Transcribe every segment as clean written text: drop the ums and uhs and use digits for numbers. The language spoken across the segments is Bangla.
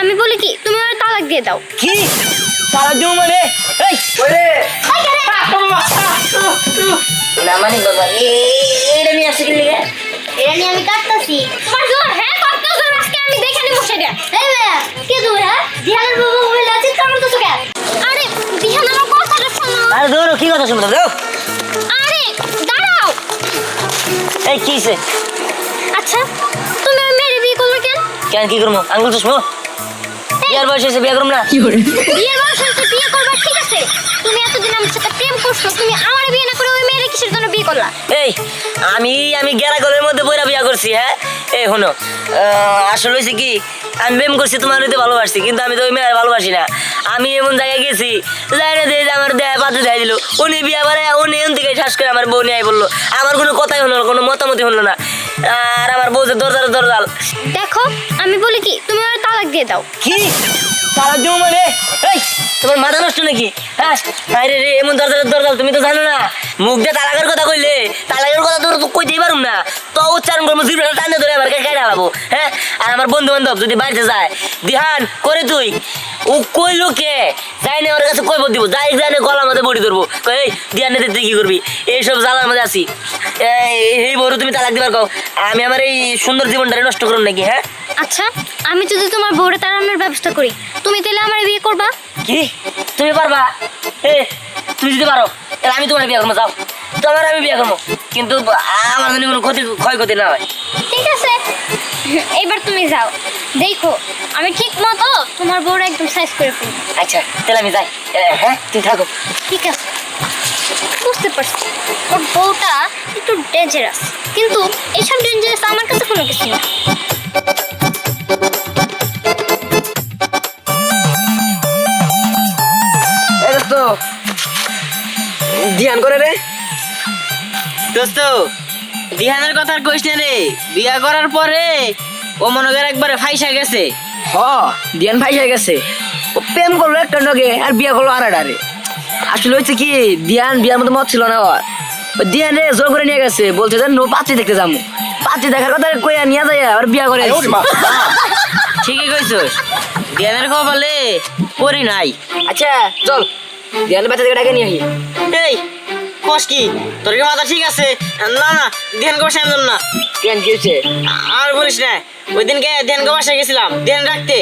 আমি বলি কি তুমি ওর তালাক দিয়ে দাও। কি তালাক দেব মানে? এই ওরে না মানে বাবা এটা নিয়ে আসছে কি লিগে? এটা নিয়ে আমি কাটতাছি। তোমার জোর হ্যাঁ কাটতাছ আজকে আমি দেখে নিব সেটা। এই মেয়ে কে তুমি হ্যাঁ? দিহানের বাবা মোবাইল আছে কেমন তো কেন? আরে দিহান আমার কথাটা শোনো। আরে ধরো কি কথা শুনতে দাও। আরে দাঁড়াও। এই কিসে? আচ্ছা তুমি ওই মেয়ের বিয়ে করলে কেন? কেন কি করবো? আঙ্গুল চুষবো? বিয়ার বয়স হয়েছে বিয়ে করবো না? বিয়ে বয়স হয়েছে বিয়ে করবা ঠিক আছে। তুমি এতদিন আমার সাথে প্রেম করছো, তুমি আমার বিয়ে না করে ওই মেয়ের কিসের জন্য বিয়ে করলা? এই আমি গেরা গলের মধ্যে বইরা বিয়া করছি। হ্যাঁ এই শোনো, আসলে হয়েছে কি আমি প্রেম করছি তোমার হইতে ভালোবাসছি, কিন্তু আমি তো ওই মেয়ের ভালোবাসি না। আমি এমন জায়গায় গেছি জায়গা দিয়ে আমার দেয় পাত্র দেয় দিল, উনি বিয়া করে উনি এমন থেকে শ্বাস করে আমার বউ নিয়ে বললো। আমার কোনো কথাই হলো না, কোনো মতামতই হলো না। আর আমার বউ যে দরজাল। দেখো আমি বলি কি তুমি ওর তালাক দিয়ে দাও। কি তালাক দেবো মানে? এই তোমার মাথা নষ্ট নাকি? হ্যাঁ আরে রে এমন দরজাল তুমি তো জানো না। মুখ দিয়ে তালাকের কথা কইলে তালাকের কথা তোর তো কইতেই পারুম না, তো উচ্চারণ করবো জিভটা টানে ধরে আমার কাছে হালাবো। হ্যাঁ আর আমার বন্ধু বান্ধব যদি বাড়িতে যায় দিহান করে তুই ও কইলো কে যাই না ওর কাছে কইব দিব, যাই জানে গলা মধ্যে বড়ি ধরবো এই দিহান নিতে তুই কি করবি? এইসব জ্বালার মধ্যে আছি। এই বড় তুমি তালাক দিবার কও, আমি আমার এই সুন্দর জীবনটারে নষ্ট করুন নাকি? হ্যাঁ আচ্ছা আমি যদি তোমার বউরে তাড়ানোর ব্যবস্থা করি তুমি তাহলে আমার বিয়ে করবা? কি তুমি পারবা? তুমি যদি পারো তাহলে আমি তোমার বিয়ে করবো। যাও তোমার আমি বিয়ে করবো, কিন্তু আমার জন্য কোনো ক্ষয়ক্ষতি না হয়। ঠিক আছে এবার তুমি যাও, দেখো আমি ঠিক মতো তোমার বউরে একদম সাইজ করে ফেলবো। আচ্ছা তাহলে আমি যাই। হ্যাঁ তুমি থাকো। ঠিক আছে বুঝতে পারছি ওর বউটা একটু ডেঞ্জারাস, কিন্তু এইসব ডেঞ্জারাস আমার কাছে কোনো কিছু না। দোস্ত ধ্যান করে রে দোস্ত, দিহানের কথা আর কইস না রে। বিয়া করার পরে ও মনে করে একবারে ফাইসা গেছে। ধ্যান ফাইসা গেছে, ও প্রেম করলো একটা নগে আর বিয়া করলো আর একটা রে। আসলে হচ্ছে কি ধ্যান বিয়ার মতো মত ছিল না ওর। ধ্যান রে জোর করে নিয়ে গেছে, বলছে যে নো পাত্রী দেখতে যাবো। পাত্রী দেখার কথা কইয়া নিয়ে যায় আর বিয়া করে। ঠিকই কইছস, ধ্যানের খবর বলে করি নাই। আচ্ছা চল ধ্যানের বাচ্চা থেকে ডাকে নিয়ে আসি। এই কস কি তোর কি মাথা ঠিক আছে? না না ধ্যান বসে আনলাম না। কেন কি হয়েছে? আর বলিস না, ওই দিনকে ধ্যান বাসায় গেছিলাম ধ্যান রাখতে,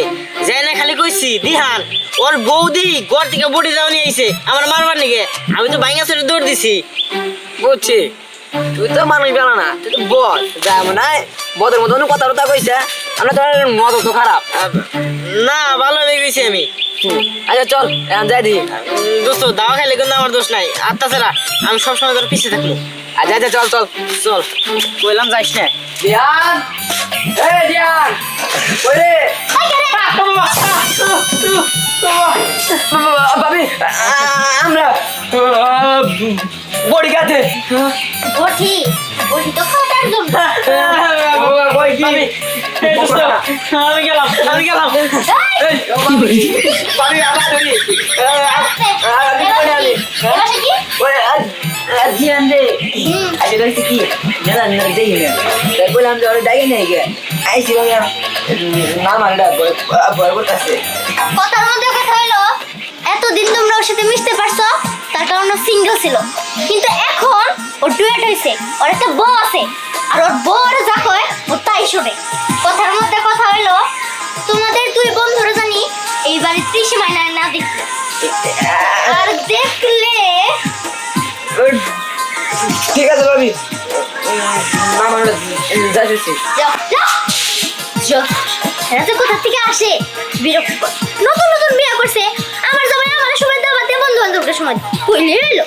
যাই না খালি কইছি দিহান ওর বৌদি ঘর থেকে বডি যাও নিয়ে আইছে আমার মারবার নিকে। আমি তো বাইঙ্গা ছেড়ে দৌড় দিছি। বুঝছি তুই তো মানুষ জানা না, তুই তো বল যা মানে বদের মতো কথা টথা কইছে। আমরা তোর মজা তো খারাপ না, ভালো লেগেছি আমি। আচ্ছা চল এখন যাই দিই। দোস্ত দাওয়া খাইলে কিন্তু আমার দোষ নাই, আর তাছাড়া আমি সবসময় তোর পিছিয়ে থাকবো। আচ্ছা আচ্ছা চল চল চল কইলাম যাইস না। দিয়ান এই দিয়ান ওরে ভাবি আমরা বড়ি কাটে বটি বটি তো খাওয়ার জন্য। আমি গেলাম ভাবি আবার ধরি ধ্যান রে। আচ্ছা দেখছি কি মেলা দেখি না বললাম যে ওরা ডাকি নাই গে আইসি না মানে ভয় করতেছে। কথার মধ্যে কথা হলো এতদিন তোমরা ওর সাথে মিশতে পারছো তার কারণ ও সিঙ্গেল ছিল, কিন্তু এখন ওর ডুয়েট হয়েছে, ওর একটা বউ আছে আর ওর বউ ওর যা কয় ও তাই শোনে। কথার মধ্যে কথা হলো তোমাদের দুই বন্ধুরা জানি এই বাড়ির ত্রিসীমায় না দেখলে, আর দেখলে ঠিক আছে ভাবি না মানে যাচ্ছি। রাতে কোথা থেকে আসে বিরক্ত, নতুন নতুন বিয়ে করছে আমার জামাই আমার সময় দাওয়াতে বন্ধু বান্ধবদের সময় কইলে এলো।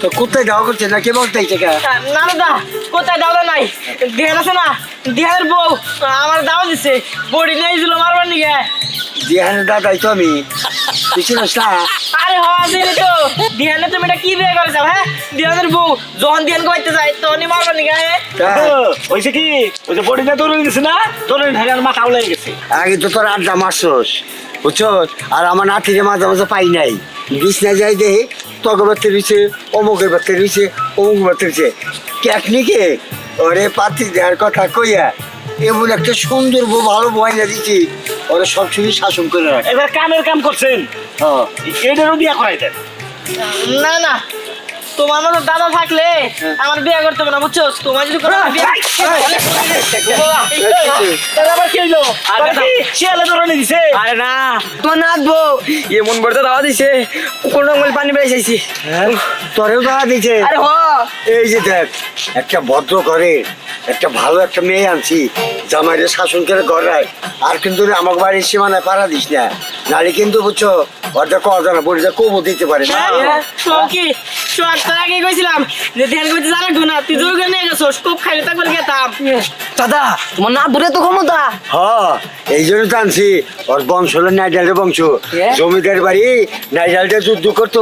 তো কোথায় দাওয়া করছে না কে বলতে না দাদা কোথায় দাওয়া নাই, ধ্যান আছে না ধ্যানের বউ আমার দাওয়া দিছে বডি নিয়ে ছিল মারবার নিকে। দিহানের দাদাই তো আমি আরে হাজির তো ধ্যানে তুমি এটা কি বিয়ে করেছো? হ্যাঁ ধ্যানের বউ যখন ধ্যান করতে যায় তখনই মারবার নিকে। হয়েছে কি ওই যে বডিটা দৌড়ে গেছে না, দৌড়ে ঢালে মাথা উড়ে গেছে। আগে তো তোর আড্ডা মারছস বুঝছো, আর আমার নাতিকে মাঝে মাঝে পাই নাই, বিছনা যাই দেখে তক বাড়তে রয়েছে, অমুকের বাড়তে রয়েছে, অমুক বাড়তে রয়েছে। টেকনিকে ওরে পাতি দেওয়ার কথা কইয়া এমন একটা সুন্দর বউ ভালো বয়না দিচ্ছি ওরা সবসময় শাসন করে রাখে। এবার কামের কাম করছেন, হ্যাঁ। এটারও বিয়া করাই দেন। না না, তোমার মতো দাদা থাকলে আমার বিয়ে করতে হবে না, বুঝছো? তোমার যদি কোনো বিয়ে তাহলে আবার কি হইলো? তাহলে কি শিয়ালে ধরনে দিছে? আরে না, তোমার নাচবো এমন বড় দাওয়া দিছে, কোনো রকম পানি বেরিয়েছি। হ্যাঁ? তোরেও দেওয়া দিচ্ছে। আরে হ, এই যে দেখ একটা ভদ্র ঘরে একটা ভালো একটা মেয়ে আনছি, জামাইরে শাসন করে গড়ায়। আর কিন্তু আমার বাড়ির সীমানায় পাড়া দিস না, নালে কিন্তু বুঝছো ওটা কথা না বলে কবো দিতে পারে না। কি তার আগে কইছিলাম যে ধ্যান করতে জানা গুনা, তুই দূর করে নিয়ে গেছো, খুব খাইলে তা করে খেতাম। দাদা তোমার না দূরে তো ক্ষমতা। হ্যাঁ, এই জন্য তো আনছি। ওর বংশ হলো নাইডালের বংশ, জমিদার বাড়ি নাইডালটা যুদ্ধ করতো,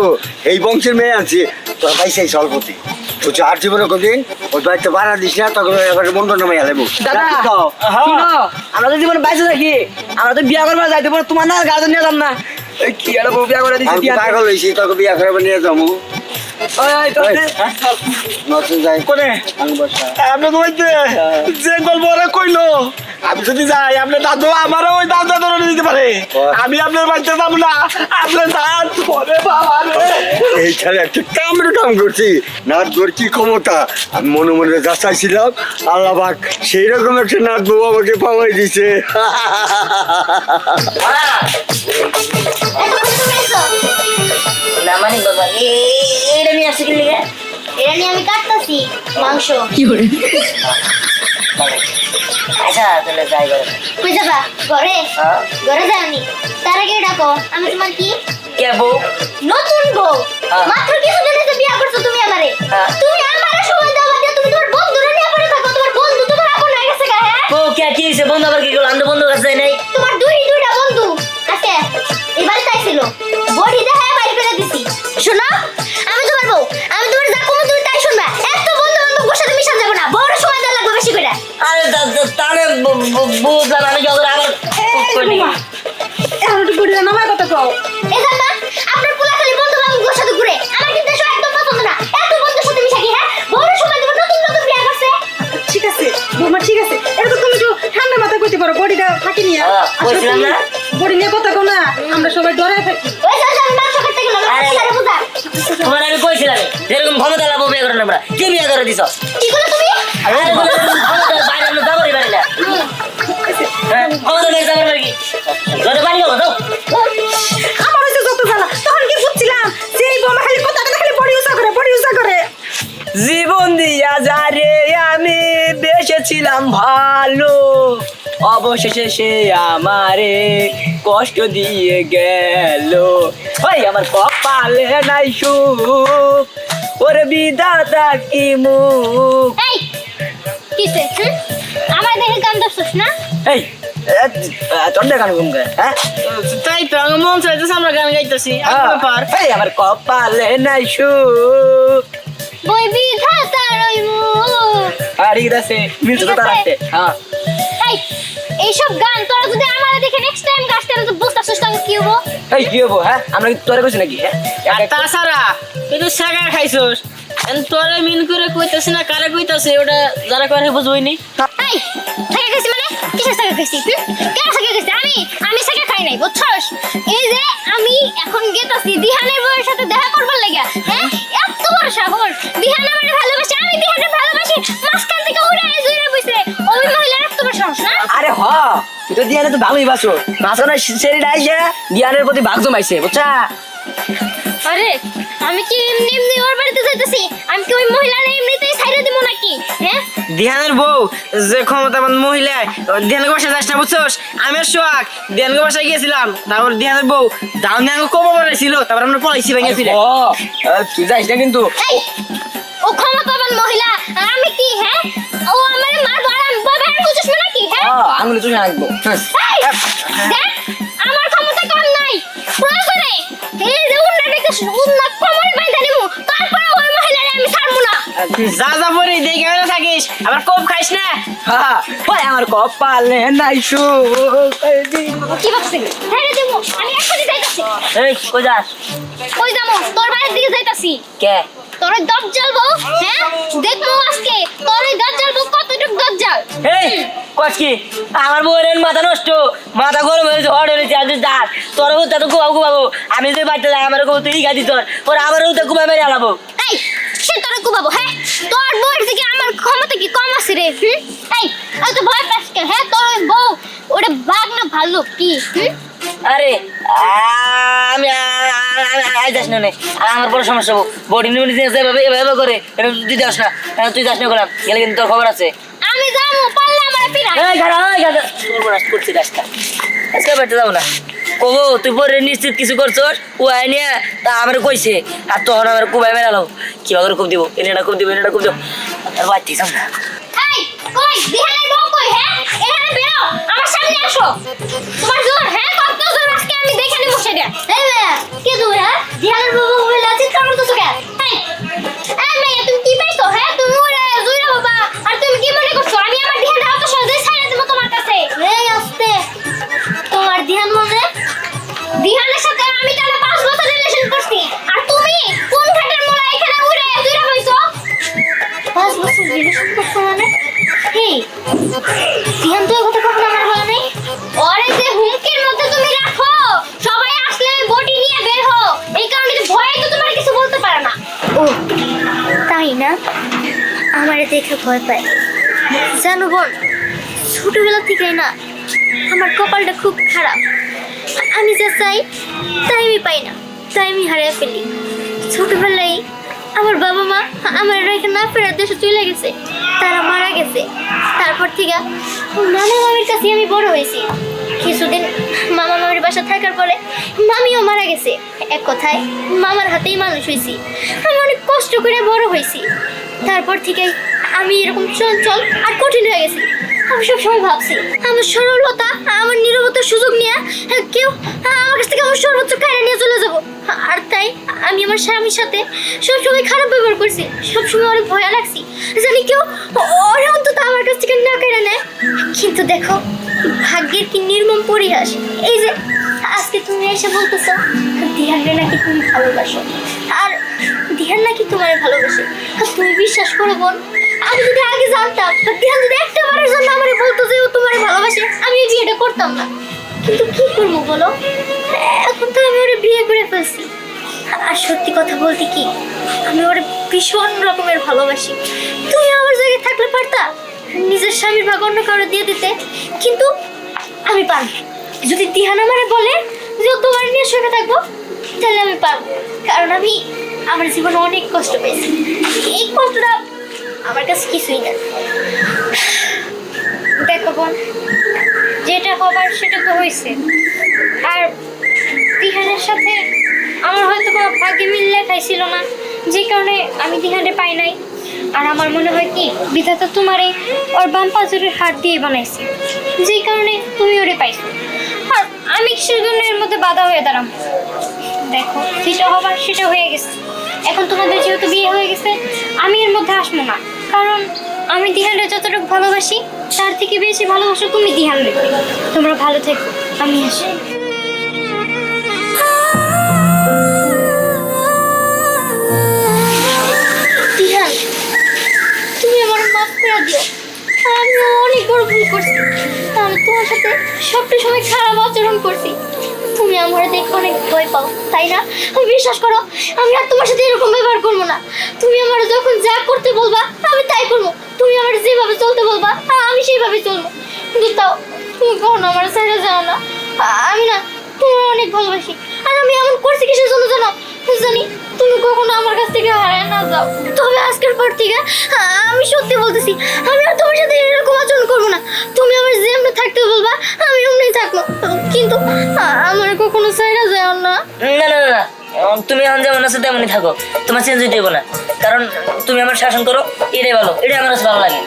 এই বংশের মেয়ে আনছি। তোর ভাই সেই স্বল্পতি বুঝছো, আর জীবনে কোনদিন ওই বাড়িতে ভাড়া দিস না, তখন এবার বন্ধ নামে এলাবো। দাদা শুনো, আমরা তো জীবনে বাইসে থাকি, আমরা তো বিয়া করবার যাইতে পারো, তোমার না গার্জেন নিয়ে যাম না। কি আর বিয়া করে দিচ্ছি, আমি পাগল হয়েছি, তোকে বিয়া করে নিয়ে যাবো। নতুন যাই কোনে? আপনি তো বলতে যে গল্প ওরা কইলো, আমি যদি যাই আপনার দাদু আমারও ওই দাদা ধরনে দিতে পারে। আমি আপনার বাড়িতে যাবো না, আপনার দাঁত পরে বাবা রে। এইখানে একটা কামড়ে কাম করছি, নাচ তোর কি ক্ষমতা আমি মনে মনে যা চাইছিলাম, আল্লাহ পাক সেই রকম একটা নাচ বউ আমাকে পাওয়াই দিছে। না মানে বাবা এইটা নিয়ে আসছি কি লিগে? এটা নিয়ে আমি কাটতাছি মাংস। আচ্ছা তাহলে যাই করে। কই যাবা? ঘরে? ঘরে যাওনি? তার আগে ডাকো, আমি তোমার কি কে বউ? নতুন বউ। মাত্র কিছুদিন হয়েছে বিয়ে করছো তুমি আমারে। তুমি আমারে সময় দাও বাদ দিয়ে তুমি তোমার বন্ধুরে নিয়ে পড়ে থাকো। তোমার বন্ধু তোমার আপন হয়ে গেছে গা। হ্যাঁ, বউ কে কি হইছে? বন্ধু আবার কি করলো? আমি তো বন্ধু কাছে যাই নাই। তোমার দুইটা বন্ধু আছে, এবার তাইছিল বডি দেখে বাড়ি ফেলে দিছি। শোনো, আমি তোমার বউ, আমি তোমার যা কমু তুমি তাই শুনবা। এত বন্ধু বান্ধব সাথে মিশন যাবো না, বড় সময় দেওয়া লাগবে বেশি করে। আরে তাহলে বুঝলাম আমি যখন আবার করি এখন একটু ঘুরে নামার কথা কও। এই জানা আপনার পোলা খালি বন্ধু বান্ধবের সাথে ঘুরে, আমার কিন্তু এসব একদম পছন্দ না। এত বন্ধুর সাথে মিশা কি? হ্যাঁ, বড় সময় দেব, নতুন নতুন বিয়ে করছে। ঠিক আছে বৌমা, ঠিক আছে। এটা তো তুমি একটু ঠান্ডা মাথায় কইতে পারো, বডিটা থাকি নিয়ে। বলছিলাম না? বডি নিয়ে কথা কও না, আমরা সবাই ডরে থাকি। ওই যে আমি মাংস কাটতে গেলাম, আমার ছেলে বুঝা। তোমার আমি কইছিলাম এরকম ক্ষমতা লাভ বিয়ে করেন আমরা, কি বিয়ে করে দিছ? কি করলে তুমি? আরে ক্ষমতা বাইরে আমরা যাবো পারি না। ক্ষমতা নেই যাবার পারি কি? ধরে পানি খাবো তো? আমার হইছে যত জ্বালা, তখন কি বুঝছিলাম যে এই বৌমা খালি কথা খালি বডি ইউজ করে, বডি ইউজ করে। জীবন দিয়া যারে আমি বেসেছিলাম ভালো, অবশেষে সে আমারে কষ্ট দিয়ে গেল। ওই আমার কপালে নাই সুখ, ওরে বিধাতা কি মুখ। এই কিসে? আমার দেখে কান দছস না? এই তোর গান ঘুমকে, হ্যাঁ তাই তো আমার মন চাইতেছে আমরা গান গাইতেছি। এই আমার কপালে নাই সুখ, বই বিধাতা রইমু। আর ঠিক আছে মিলছে তো তারাতে। হ্যাঁ এই এইসব গান তোরা যদি আমারে দেখে নেক্সট টাইম গাছ তাহলে তো বুঝতাছিস তো কি হবো। এই কি হবো? হ্যাঁ আমরা কি তোরে কইছি নাকি? হ্যাঁ আর তাছাড়া তুই তো সাগা খাইছস, তোরে মিন করে কইতাছ না, কারে কইতাছে ওটা যারা করে বুঝবই নি। এই সাকা খাইছি মানে কিসের সাকা খাইছি? কেন সাকা খাইছি? আমি সাকা খাই নাই, বুঝছস? এই যে আমি এখন গেতাছি দিহানের বউয়ের সাথে দেখা করবার লাগা। হ্যাঁ, এত বড় সাহস! দিহান আমারে ভালোবাসে, আমি দিহানের ভালোবাসি। মাঝখান থেকে উড়ে জুড়ে বসে ওই মহিলার এত বড় সাহস না? আরে হ, তুই তো দিয়ানে তো ভালোই বাসো, মাঝখানে সেরিটা আইসে দিয়ানের প্রতি ভাগ জমাইছে, বুঝছা? আরে আমি কি এমনি এমনি ওর বাড়িতে যাইতেছি? আমি কি ওই মহিলার এমনিতেই ছাইরে দিব নাকি? হ্যাঁ, ধ্যানের বউ যে ক্ষমতাবান মহিলা, ধ্যানের বাসায় যাস না, বুঝছস? আমি সোহাগ ধ্যানের বাসায় গিয়েছিলাম, তারপর ধ্যানের বউ দাউন ধ্যান কবে বানাইছিল, তারপর আমরা পড়াইছি ভেঙেছিল। তুই যাইস না কিন্তু। এই ও ক্ষমতাবান মহিলা, আর আমি কি? হ্যাঁ, ও আমারে মারবো আর আমি বাবা বুঝছিস না নাকি? হ্যাঁ, আঙুলে তুই রাখবো। এই দেখ, আমার ক্ষমতা কম নাই। প্রয়োজনে এই যে উন্না দেখছিস, উন্না কোমরে বাইন্ধা নিমু, তারপরে ওই মহিলারে আমি ছাড়বো না। যা যা পরে দেখে থাকিস, আবার কম খাইস না। হ্যাঁ আমার কপালে নাই সুখ। কি ভাবছিস? ছাইরে দিব, আমি এখনই যাইতাছি। এই কই যাস? কই যামু? তোর বাড়ির দিকে যাইতাছি। কে? তোর দজ্জাল বউ হ্যাঁ দেখবো আজকে তোর দজ্জাল বউ কতটুকু দজ্জাল এই কস কি আমার বউয়ের মাথা নষ্ট মাথা গরম হয়েছে হট হয়েছে আর দাঁত তোর হুতা তো কুবাবো কুবাবো আমি যদি বাড়িতে যাই আমার কবো তুই গাদি তোর ওর আমার হুতা কুবা মেরে আলাবো এই সে তোর কুবাবো হ্যাঁ তোর বউয়ের থেকে আমার ক্ষমতা কি কম আছে রে এই তো ভয় পাস কেন হ্যাঁ তোর ওই বউ ওটা বাঘ না ভাল্লুক কি আরে আমি যাস না আমার বড় সমস্যা বডি নিউট্রিশন এভাবে এভাবে করে তুই যাস না তুই যাস না করলাম গেলে কিন্তু তোর খবর আছে আমি যাবো পারলে আমার পিরা এই গাড়া তোর বড় করছি রাস্তা আজকে বেটে যাবো না কবো তুই পরে নিশ্চিত কিছু করছস ও আইনিয়া তা আমার কইছে আর তখন আমার কুবাই মেলালো কি করে খুব দিব এনেটা খুব দিব এনেটা খুব দিব আর বাড়তি যাম না এই কই দিহানের বউ কই হ্যাঁ এখানে বেরো আমার সামনে আসো তোমার জোর হ্যাঁ কত জোর আজকে আমি দেখে নেব সেটা এই মেয়ে কে তুই হ্যাঁ দিহানের বউ বলে আছিস কেমন তো কেন এই মেয়ে তুমি কি পাইছো হ্যাঁ তুমি ওরে জুইরা বাবা আর তুমি কি মনে করছো আমি আমার দিহানের হাত সহজে ছাইড়া দেব তোমার কাছে এই আস্তে তোমার দিহান মনে দিহানের সাথে আমি টানা 5 বছর রিলেশন করছি আর তুমি কোন ঘাটের মোলা এখানে উড়ে জুইরা হইছো 5 বছর রিলেশন করছো মানে এই দিহান তো কথা কখনো আমার বলা নাই ওরে যে হুমকির মধ্যে তুমি রাখো সবাই আসলে বডি নিয়ে বের হও এই কারণে যে ভয়ে তো তোমার কিছু বলতে পারে না ও তাই না আমারে দেখে ভয় পায় জানো বোন ছোটবেলা থেকেই না আমার কপালটা খুব খারাপ আমি যা চাই তাই আমি পাই না তাই আমি হারিয়ে ফেলি ছোটবেলায় আমার বাবা মা আমার রেখে না ফেরার দেশে চলে গেছে তারা মারা গেছে তারপর থেকে মামা মামির কাছে আমি বড় হয়েছি কিছুদিন মামা মামির বাসা থাকার পরে মামিও মারা গেছে এক কথায় মামার হাতেই মানুষ হয়েছি আমি অনেক কষ্ট করে বড় হয়েছি তারপর থেকে আমি এরকম চঞ্চল আর কঠিন হয়ে গেছি আমি সবসময় ভাবছি আমার সরলতা আমার নীরবতার সুযোগ নিয়ে কেউ আমার কাছ থেকে আমার সর্বোচ্চ কায়রা নিয়ে চলে যাব আর তাই আমি আমার স্বামীর সাথে সবসময় খারাপ ব্যবহার করছি সবসময় অনেক ভয় লাগছি জানি কেউ ওরা অন্তত আমার কাছ থেকে না কেড়ে নেয় কিন্তু দেখো ভাগ্যের কি নির্মম পরিহাস এই যে আজকে তুমি এসে বলতেছো দিহানরে নাকি তুমি ভালোবাসো আর দিহান নাকি তোমার ভালোবাসে আর তুমি বিশ্বাস করো বোন আমি যদি আগে জানতাম দিহান যদি একটা বারের জন্য আমার বলতো যে ও তোমার ভালোবাসে আমি এই বিয়েটা করতাম না কিন্তু কি করবো বলো এখন তো আমি ওরে বিয়ে করে ফেলছি আর সত্যি কথা বলতে কি আমি ওরে ভীষণ রকমের ভালোবাসি তুমি আমার জায়গায় থাকলে পারতা নিজের স্বামীর ভাগ অন্য কাউরে দিয়ে দিতে কিন্তু আমি পারবো যদি দিহান আমারে বলে যে ও তোমার নিয়ে সুখে থাকবো তাহলে আমি পারবো কারণ আমি আমার জীবনে অনেক কষ্ট পেয়েছি এই কষ্টটা আমার কাছে কিছুই না দেখো বোন যেটা হবার সেটা তো হয়েছে আর দিহানের সাথে আমার হয়তো কোনো ভাগ্যে মিল লেখাই ছিল না যে কারণে আমি দিহানে পাই নাই আর আমার মনে হয় কি বিধাতা তোমারে ওর বাম পাঁজরের হাত দিয়ে বানাইছে যে কারণে তুমি ওরে পাইছো আর আমি কিসের জন্য এর মধ্যে বাধা হয়ে দাঁড়াম দেখো যেটা হবার সেটা হয়ে গেছে এখন তোমাদের যেহেতু বিয়ে হয়ে গেছে আমি এর মধ্যে আসবো না কারণ আমি দিহানরে যতটুকু ভালোবাসি তার থেকে বেশি ভালোবাসো তুমি দিহানরে তোমরা ভালো থেকো আমি আসি দিহান তুমি আমার মাফ করে দিও আমি অনেক বড় ভুল করছি আমি তোমার সাথে সবটা সময় খারাপ আচরণ করছি তুমি আমার দেখে অনেক ভয় পাও তাই না আমি বিশ্বাস করো আমি আর তোমার সাথে এরকম ব্যবহার করবো না তুমি আমার যখন যা করতে বলবা আমি তাই করবো তুমি আমার যেভাবে চলতে বলবা আমি সেইভাবে চলবো কিন্তু তাও তুমি কখনো আমার ছেড়ে যাও না আমি না তোমার অনেক ভালোবাসি আর আমি এমন করছি কিসের জন্য জানো জানি তুমি কখনো আমার কাছ থেকে হারায় না যাও তবে আজকের পর থেকে আমি সত্যি বলতেছি আমি আর তোমার সাথে এরকম আচরণ করবো না তুমি আমার যেমন থাকতে বলবা আমি এমনি থাকবো কিন্তু আমার কখনো ছেড়ে যাও না না না না তুমি এখন যেমন আছো তেমনই থাকো তোমার চেঞ্জ হইতে হবে না কারণ তুমি আমার শাসন করো এটাই ভালো এটাই আমার কাছে ভালো লাগে